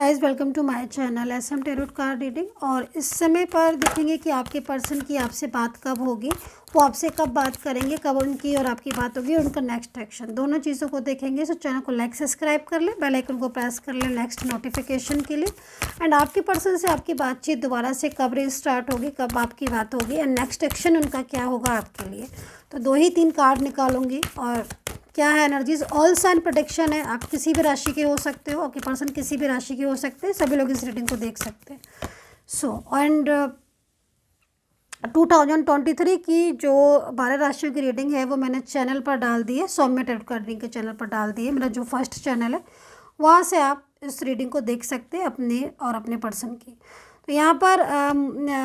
Guys welcome to my channel SM tarot card reading. और इस समय पर देखेंगे कि आपके पर्सन की आपसे बात कब होगी, वो आपसे कब बात करेंगे, कब उनकी और आपकी बात होगी और उनका नेक्स्ट एक्शन, दोनों चीज़ों को देखेंगे। सो चैनल को लाइक सब्सक्राइब कर लें, बेल आइकन को प्रेस कर लें नेक्स्ट नोटिफिकेशन के लिए। एंड आपके पर्सन से आपकी बातचीत दोबारा से कब रीस्टार्ट होगी, कब आपकी बात होगी एंड नेक्स्ट एक्शन उनका क्या होगा आपके लिए। तो 2 ही 3 कार्ड निकालूंगी और क्या है एनर्जीज। ऑल साइन प्रोटेक्शन है, आप किसी भी राशि के हो सकते हो, आपके पर्सन किसी भी राशि के हो सकते हैं, सभी लोग इस रीडिंग को देख सकते हैं। सो एंड 2023 की जो 12 राशियों की रीडिंग है वो मैंने चैनल पर डाल दी है, सौम्य टैरोट कार्ड रीडिंग के चैनल पर डाल दी है। मेरा जो फर्स्ट चैनल है वहाँ से आप इस रीडिंग को देख सकते हैं अपने और अपने पर्सन की। तो यहाँ पर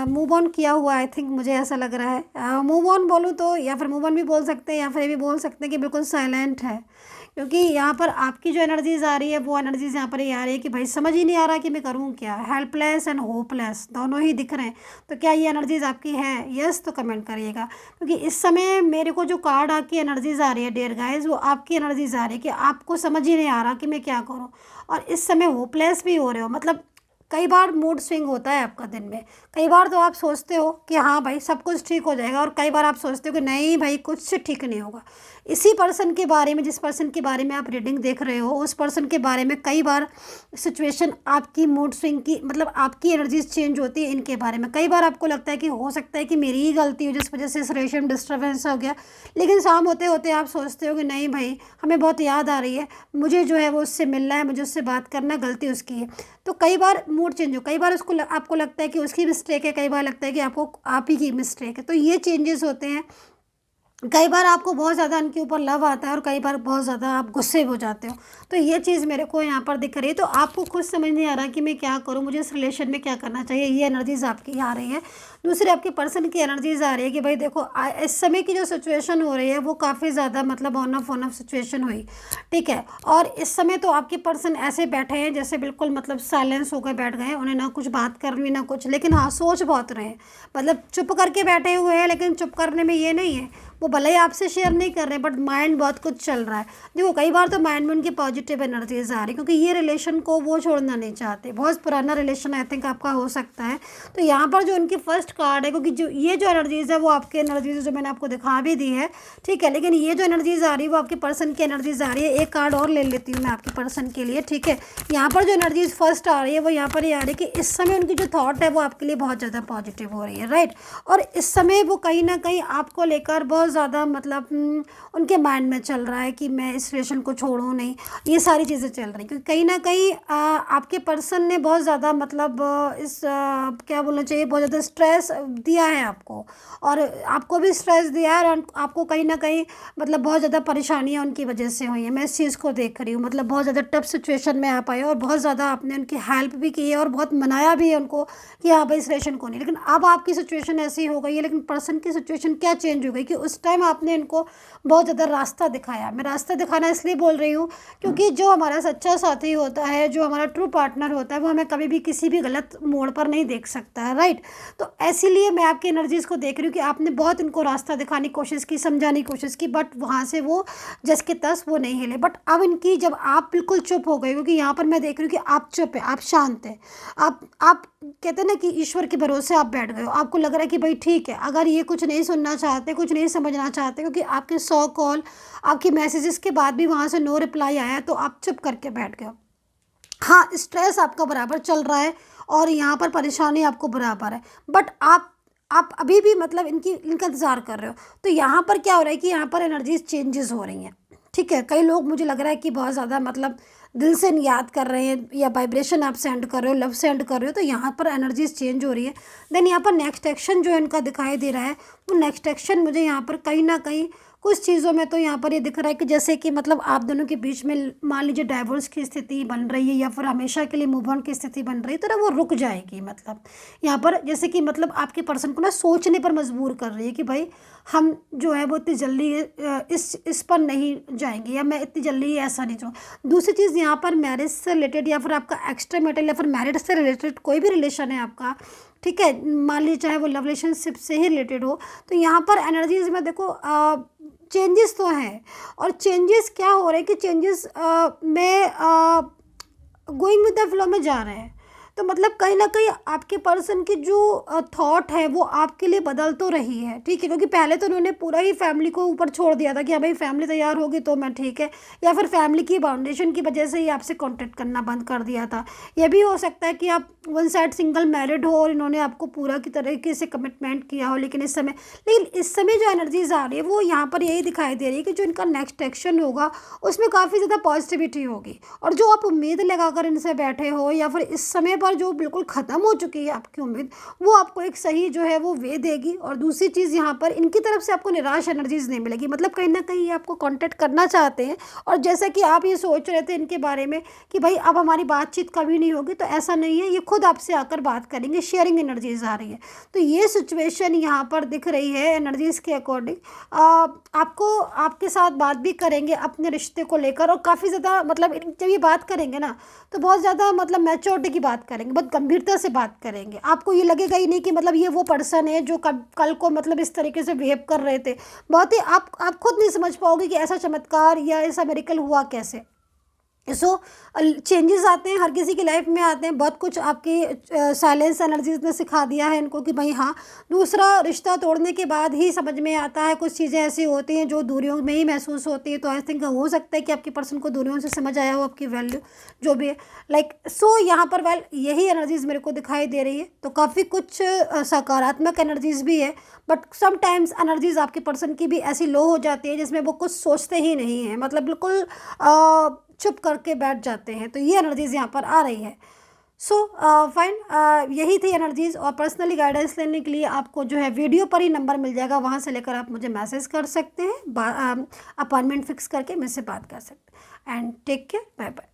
मूव ऑन किया हुआ, आई थिंक मुझे ऐसा लग रहा है। मूव ऑन बोलूँ तो, या फिर मूव ऑन भी बोल सकते हैं, या फिर ये भी बोल सकते हैं कि बिल्कुल साइलेंट है, क्योंकि यहाँ पर आपकी जो एनर्जीज आ रही है वो एनर्जीज यहाँ पर ये आ रही है कि भाई समझ ही नहीं आ रहा कि मैं करूँ क्या। हेल्पलेस एंड होपलेस दोनों ही दिख रहे हैं। तो क्या ये एनर्जीज आपकी है? यस तो कमेंट करिएगा, क्योंकि इस समय मेरे को जो कार्ड आपकी एनर्जीज आ रही है डियर गाइज, वो आपकी एनर्जीज आ रही है कि आपको समझ ही नहीं आ रहा कि मैं क्या करूँ। और इस समय होपलेस भी हो रहे हो, मतलब कई बार मूड स्विंग होता है आपका दिन में। कई बार तो आप सोचते हो कि हाँ भाई सब कुछ ठीक हो जाएगा, और कई बार आप सोचते हो कि नहीं भाई कुछ ठीक नहीं होगा। इसी पर्सन के बारे में, जिस पर्सन के बारे में आप रीडिंग देख रहे हो, उस पर्सन के बारे में कई बार सिचुएशन आपकी मूड स्विंग की, मतलब आपकी एनर्जीज चेंज होती है इनके बारे में। कई बार आपको लगता है कि हो सकता है कि मेरी ही गलती हो जिस वजह से इस रिलेशन में डिस्टर्बेंस हो गया, लेकिन शाम होते होते आप सोचते हो कि नहीं भाई हमें बहुत याद आ रही है, मुझे जो है वो उससे मिलना है, मुझे उससे बात करना, गलती उसकी है। तो कई बार मूड चेंज हो, कई बार उसको आपको लगता है कि उसकी मिस्टेक है, कई बार लगता है कि आपको आप ही की मिस्टेक है। तो ये चेंजेस होते हैं। कई बार आपको बहुत ज़्यादा उनके ऊपर लव आता है और कई बार बहुत ज़्यादा आप गुस्से हो जाते हो। तो ये चीज़ मेरे को यहाँ पर दिख रही है। तो आपको खुद समझ नहीं आ रहा कि मैं क्या करूँ, मुझे इस रिलेशन में क्या करना चाहिए। ये एनर्जीज आपकी आ रही है। दूसरी आपके पर्सन की एनर्जीज आ रही है कि भाई देखो इस समय की जो सिचुएशन हो रही है वो काफ़ी ज़्यादा मतलब ऑन ऑफ सिचुएशन हुई, ठीक है। और इस समय तो आपके पर्सन ऐसे बैठे हैं जैसे बिल्कुल मतलब साइलेंस होकर बैठ गए, उन्हें ना कुछ बात करनी ना कुछ, लेकिन हाँ सोच बहुत रहे हैं, मतलब चुप करके बैठे हुए हैं। लेकिन चुप करने में ये नहीं है, वो भले ही आपसे शेयर नहीं कर रहे, बट माइंड बहुत कुछ चल रहा है। देखो कई बार तो माइंड में उनकी पॉजिटिव एनर्जीज आ रही है, क्योंकि ये रिलेशन को वो छोड़ना नहीं चाहते। बहुत पुराना रिलेशन आई थिंक आपका हो सकता है। तो यहाँ पर जो उनकी फर्स्ट कार्ड है, क्योंकि जो ये जो एनर्जीज है वो आपकी एनर्जीज जो मैंने आपको दिखा भी दी है, ठीक है, लेकिन ये जो एनर्जीज आ रही है वो आपके पर्सन की एनर्जीज आ रही है। एक कार्ड और ले लेती हूँ मैं आपके पर्सन के लिए, ठीक है। यहाँ पर जो एनर्जीज फर्स्ट आ रही है वो यहाँ पर ये आ रही है कि इस समय उनकी जो थॉट है वो आपके लिए बहुत ज़्यादा पॉजिटिव हो रही है, राइट। और इस समय वो कहीं ना कहीं आपको लेकर बहुत ज़्यादा मतलब उनके माइंड में चल रहा है कि मैं इस रिलेशन को छोड़ूं नहीं, ये सारी चीज़ें चल रही। क्योंकि कहीं ना कहीं आपके पर्सन ने बहुत ज़्यादा मतलब क्या बोलना चाहिए, बहुत ज़्यादा स्ट्रेस दिया है आपको, और आपको भी स्ट्रेस दिया है, और आपको कहीं ना कहीं मतलब बहुत ज़्यादा परेशानियाँ उनकी वजह से हुई हैं। मैं इस चीज़ को देख रही हूँ, मतलब बहुत ज़्यादा टफ सिचुएशन में आप आए और बहुत ज़्यादा आपने उनकी हेल्प भी की है और बहुत मनाया भी है उनको कि हाँ भाई इस रिलेशन को नहीं। लेकिन अब आपकी सिचुएशन ऐसी हो गई है, लेकिन पर्सन की सिचुएशन क्या चेंज हो गई कि उस टाइम आपने इनको बहुत ज़्यादा रास्ता दिखाया। मैं रास्ता दिखाना इसलिए बोल रही हूँ क्योंकि जो हमारा सच्चा साथी होता है, जो हमारा ट्रू पार्टनर होता है, वो हमें कभी भी किसी भी गलत मोड़ पर नहीं देख सकता है, राइट। तो इसीलिए मैं आपकी एनर्जीज़ को देख रही हूँ कि आपने बहुत इनको रास्ता दिखाने की कोशिश की, समझाने की कोशिश की, बट वहाँ से वो जस के तस वो नहीं हिले। बट अब इनकी जब आप बिल्कुल चुप हो गए, क्योंकि यहाँ पर मैं देख रही हूँ कि आप चुप है, आप शांत हैं, आप कहते हैं ना कि ईश्वर के भरोसे आप बैठ गए हो। आपको लग रहा है कि भाई ठीक है, अगर ये कुछ नहीं सुनना चाहते, कुछ नहीं समझना चाहते, क्योंकि आपके 100 कॉल, आपकी मैसेजेस के बाद भी वहाँ से नो रिप्लाई आया, तो आप चुप करके बैठ गए हो। हाँ स्ट्रेस आपका बराबर चल रहा है और यहाँ पर परेशानी आपको बराबर है, बट आप अभी भी मतलब इनका इंतज़ार कर रहे हो। तो यहाँ पर क्या हो रहा है कि यहाँ पर एनर्जीज चेंजेस हो रही हैं, ठीक है। कई लोग मुझे लग रहा है कि बहुत ज़्यादा मतलब दिल से याद कर रहे हैं, या वाइब्रेशन आप सेंड कर रहे हो, लव सेंड कर रहे हो, तो यहाँ पर एनर्जीज चेंज हो रही है। देन यहाँ पर नेक्स्ट एक्शन जो इनका दिखाई दे रहा है, वो नेक्स्ट एक्शन मुझे यहाँ पर कहीं ना कहीं कुछ चीज़ों में तो यहाँ पर ये दिख रहा है कि जैसे कि मतलब आप दोनों के बीच में मान लीजिए डाइवोर्स की स्थिति बन रही है, या फिर हमेशा के लिए मूव ऑन की स्थिति बन रही है, तो ना वो रुक जाएगी। मतलब यहाँ पर जैसे कि मतलब आपके पर्सन को ना सोचने पर मजबूर कर रही है कि भाई हम जो है वो इतनी जल्दी इस पर नहीं जाएंगे, या मैं इतनी जल्दी ऐसा नहीं चाहूँ। दूसरी चीज़ यहाँ पर मैरिज से रिलेटेड, या फिर आपका एक्स्ट्रा मैरिटल या फिर मैरिज से रिलेटेड कोई भी रिलेशन है आपका, ठीक है, मान लीजिए चाहे वो लव रिलेशनशिप से ही रिलेटेड हो, तो यहाँ पर एनर्जीज में देखो चेंजेस तो हैं। और चेंजेस क्या हो रहे हैं कि चेंजेस में गोइंग विद द फ्लो में जा रहे हैं। तो मतलब कहीं ना कहीं आपके पर्सन की जो थॉट है वो आपके लिए बदल तो रही है, ठीक है, क्योंकि पहले तो उन्होंने पूरा ही फैमिली को ऊपर छोड़ दिया था कि हाँ भाई फैमिली तैयार होगी तो मैं ठीक है, या फिर फैमिली की बाउंडेशन की वजह से ही आपसे कांटेक्ट करना बंद कर दिया था। यह भी हो सकता है कि आप वन साइड सिंगल मैरिड हो और इन्होंने आपको पूरा की तरीके से कमिटमेंट किया हो, लेकिन इस समय जो एनर्जीज आ रही है वो यहाँ पर यही दिखाई दे रही है कि जो इनका नेक्स्ट एक्शन होगा उसमें काफ़ी ज़्यादा पॉजिटिविटी होगी। और जो आप उम्मीद लगाकर इनसे बैठे हो या फिर इस समय पर जो बिल्कुल ख़त्म हो चुकी है आपकी उम्मीद, वो आपको एक सही जो है वो वे देगी। और दूसरी चीज़ यहाँ पर इनकी तरफ से आपको निराश एनर्जीज नहीं मिलेगी, मतलब कहीं ना कहीं ये आपको कांटेक्ट करना चाहते हैं। और जैसा कि आप ये सोच रहे थे इनके बारे में कि भाई अब हमारी बातचीत कभी नहीं होगी, तो ऐसा नहीं है, ये खुद आपसे आकर बात करेंगे, शेयरिंग एनर्जीज आ रही है। तो ये सिचुएशन यहाँ पर दिख रही है एनर्जीज के अकॉर्डिंग। आपको आपके साथ बात भी करेंगे अपने रिश्ते को लेकर, और काफ़ी ज़्यादा मतलब जब ये बात करेंगे ना तो बहुत ज़्यादा मतलब मैच्योरिटी की बात करेंगे, बहुत गंभीरता से बात करेंगे। आपको ये लगेगा ही नहीं कि मतलब ये वो पर्सन है जो कल को मतलब इस तरीके से बिहेव कर रहे थे। बहुत ही आप खुद नहीं समझ पाओगे कि ऐसा चमत्कार या ऐसा मेरेकल हुआ कैसे। सो चेंजेस आते हैं, हर किसी की लाइफ में आते हैं। बहुत कुछ आपकी साइलेंस एनर्जीज ने सिखा दिया है इनको कि भाई हाँ, दूसरा रिश्ता तोड़ने के बाद ही समझ में आता है, कुछ चीज़ें ऐसी होती हैं जो दूरियों में ही महसूस होती है। तो आई थिंक हो सकता है कि आपके पर्सन को दूरियों से समझ आया हो आपकी वैल्यू जो भी है, लाइक सो यहाँ पर यही एनर्जीज मेरे को दिखाई दे रही है। तो काफ़ी कुछ सकारात्मक एनर्जीज भी है, बट समटाइम्स एनर्जीज आपके पर्सन की भी ऐसी लो हो जाती है जिसमें वो कुछ सोचते ही नहीं है, मतलब बिल्कुल चुप करके बैठ जाते हैं। तो ये एनर्जीज यहाँ पर आ रही है। सो फाइन, यही थी एनर्जीज। और पर्सनली गाइडेंस लेने के लिए आपको जो है वीडियो पर ही नंबर मिल जाएगा, वहाँ से लेकर आप मुझे मैसेज कर सकते हैं, अपॉइंटमेंट फिक्स करके मुझसे बात कर सकते हैं। And take care, bye bye.